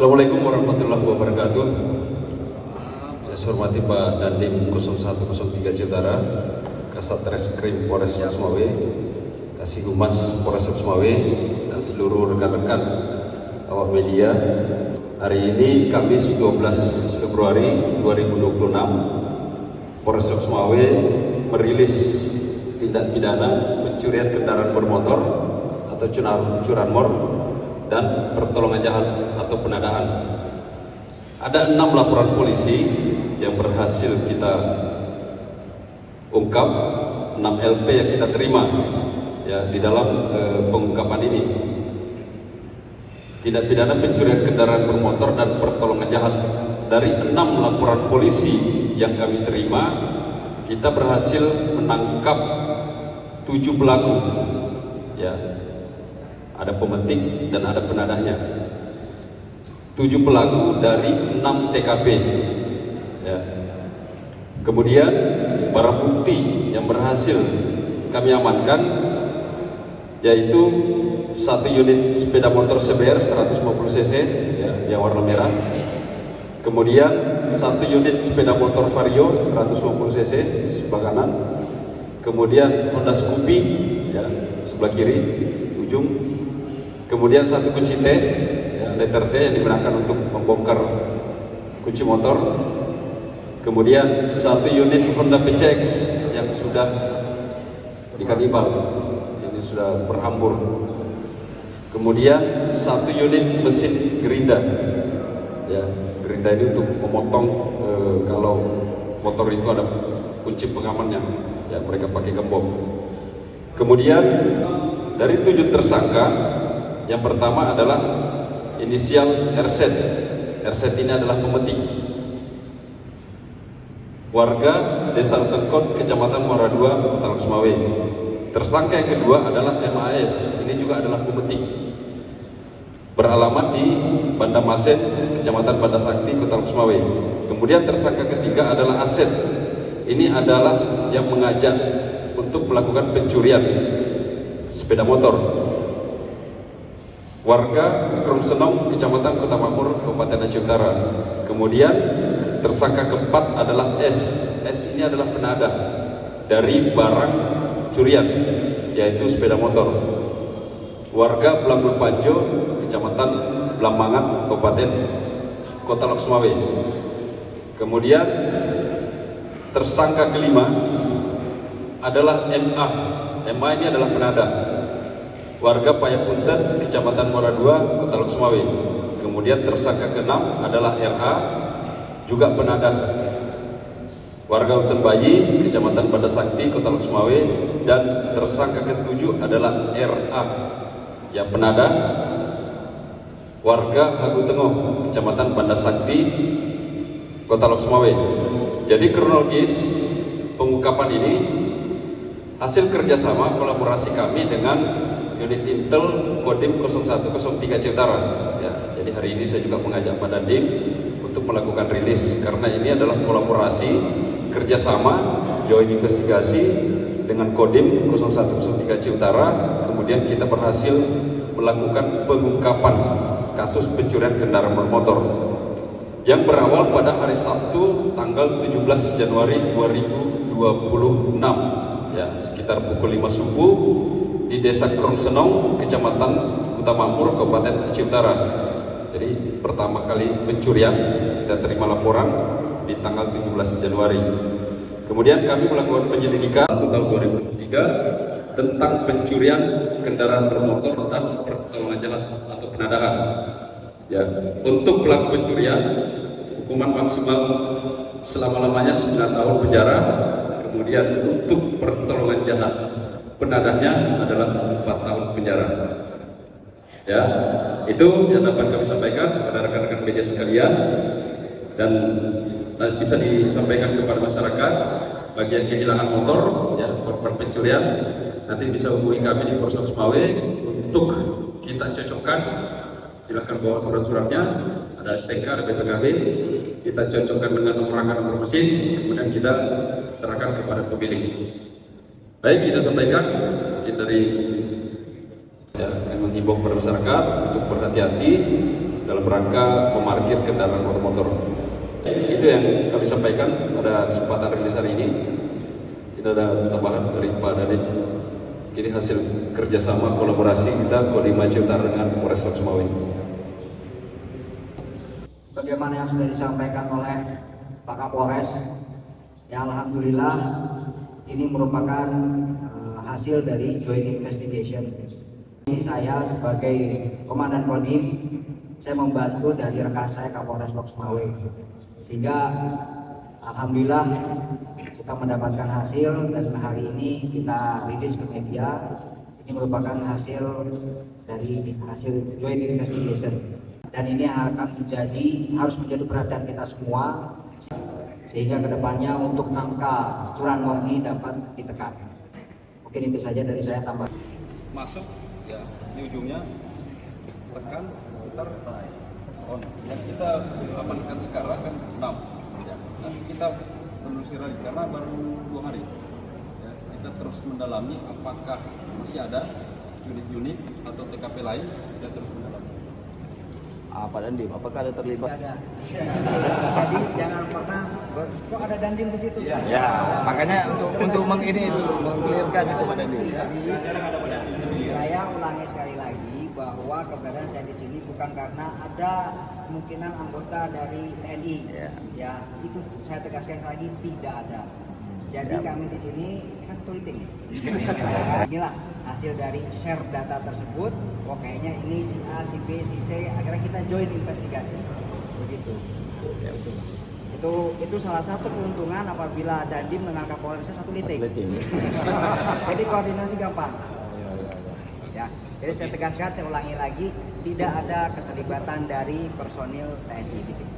Assalamualaikum warahmatullahi wabarakatuh. Saya hormati Pak Dandim 0103 Ciutara, Kasat Reskrim Polres Sumawe, Kasih Humas Polres Sumawe, dan seluruh rekan-rekan awak media. Hari ini Kamis 12 Februari 2026, Polres Sumawe merilis tindak pidana pencurian kendaraan bermotor atau curanmor dan pertolongan jahat atau penadaan. Ada 6 laporan polisi yang berhasil kita ungkap, 6 LP yang kita terima ya di dalam pengungkapan ini. Tindak pidana pencurian kendaraan bermotor dan pertolongan jahat. Dari 6 laporan polisi yang kami terima, kita berhasil menangkap 7 pelaku ya. Ada pemetik dan ada penadahnya. 7 pelaku dari 6 TKP ya. Kemudian barang bukti yang berhasil kami amankan yaitu 1 unit sepeda motor CBR 150 cc ya, yang warna merah. Kemudian 1 unit sepeda motor Vario 150 cc sebelah kanan. Kemudian Honda Scoopy ya, sebelah kiri ujung. Kemudian 1 kunci T, ya, letter T yang digunakan untuk membongkar kunci motor. Kemudian 1 unit Honda PCX yang sudah dikanibal, ini sudah berhambur. Kemudian 1 unit mesin gerinda, ya, gerinda ini untuk memotong kalau motor itu ada kunci pengamannya, ya mereka pakai gembok. Kemudian dari 7 tersangka, yang pertama adalah inisial RZ. RZ ini adalah pemetik, warga Desa Utenkot, Kecamatan Muara II, Kota Sumawe. Tersangka yang kedua adalah MAS. Ini juga adalah pemetik, beralamat di Banda Masen, Kecamatan Banda Sakti, Kota Sumawe. Kemudian tersangka ketiga adalah Aset. Ini adalah yang mengajak untuk melakukan pencurian sepeda motor, warga Kromsenong, Kecamatan Kota Makmur, Kabupaten Aceh Utara. Kemudian tersangka keempat adalah S. S ini adalah penadah dari barang curian, yaitu sepeda motor, warga Blambul Panjo, Kecamatan Blambangan, Kabupaten Kota Sumawe. Kemudian tersangka kelima adalah MA. MA ini adalah penadah, warga Payapunten, Kecamatan Muara II, Kota Sumawe. Kemudian tersangka keenam adalah RA, juga penadah, warga Uten Bayi, Kecamatan Banda Sakti, Kota Sumawe. Dan tersangka ketujuh adalah RA, yang penadah, warga Hagu Tengah, Kecamatan Banda Sakti, Kota Sumawe. Jadi kronologis pengungkapan ini hasil kerjasama kolaborasi kami dengan unit Intel Kodim 0103 Ciutara ya. Jadi hari ini saya juga mengajak Pak Dandim untuk melakukan rilis, karena ini adalah kolaborasi kerjasama joint investigasi dengan Kodim 0103 Ciutara. Kemudian kita berhasil melakukan pengungkapan kasus pencurian kendaraan bermotor yang berawal pada hari Sabtu tanggal 17 Januari 2026 ya, sekitar pukul 5 subuh di Desa Kromsenong, Kecamatan Kota Makmur, Kabupaten Aceh Utara. Jadi pertama kali pencurian kita terima laporan di tanggal 17 Januari. Kemudian kami melakukan penyelidikan tahun 2003 tentang pencurian kendaraan bermotor dan pertolongan jahat atau penadahan. Ya, untuk pelaku pencurian hukuman maksimal selama-lamanya 9 tahun penjara. Kemudian untuk pertolongan jahat penadahnya adalah 4 tahun penjara. Ya, itu yang dapat kami sampaikan kepada rekan-rekan media sekalian, dan bisa disampaikan kepada masyarakat. Bagi yang kehilangan motor, ya, korban pencurian, nanti bisa hubungi kami di Polres Sumawe untuk kita cocokkan. Silahkan bawa surat-suratnya, ada STNK, ada BPKB, kita cocokkan dengan nomor rangka nomor mesin, kemudian kita serahkan kepada pemilik. Baik, kita sampaikan mungkin dari ya, menghimbau kepada masyarakat untuk berhati-hati dalam rangka memarkir kendaraan motor-motor. Itu yang kami sampaikan pada kesempatan rilis hari ini. Tidak ada tambahan dari Pak Dandim. Ini hasil kerjasama kolaborasi kita Kodim Aceh Utara dengan Polres Lok Sumawe. Sebagaimana yang sudah disampaikan oleh Pak Kapolres, ya alhamdulillah ini merupakan hasil dari joint investigation. Saya sebagai Komandan Kodim, saya membantu dari rekan saya Kapolres Lok Sumawe, sehingga alhamdulillah kita mendapatkan hasil dan hari ini kita rilis ke media. Ini merupakan hasil dari hasil joint investigation dan ini akan harus menjadi perhatian kita semua sehingga kedepannya untuk angka curanmor ini dapat ditekan. Mungkin itu saja dari saya, tambah Masuk ya di ujungnya tekan putar on. Yang kita amankan sekarang kan 6 ya. Nanti kita menelusuri lagi karena baru 2 hari ya, kita terus mendalami apakah masih ada unit-unit atau TKP lain, kita terus mendalami. Pak Dandim, apakah ada terlibat? ada. Jadi jangan pernah kok ada Dandim di situ. Ya, makanya untuk mengklirkan itu Pak Dandim. Jadi saya ulangi sekali lagi bahwa keberadaan saya di sini bukan karena ada kemungkinan anggota dari TNI. Ya, itu saya tegaskan lagi tidak ada. Jadi kami di sini kan tuliting. Inilah hasil dari share data tersebut. Oh kayaknya ini si A, si B, si C. Akhirnya kita join investigasi. Begitu. Itu salah satu keuntungan apabila Dandim dengan Kapolres satu liting. Jadi koordinasi gampang. Ya, jadi saya tegaskan, saya ulangi lagi, tidak ada keterlibatan dari personil TNI di sini.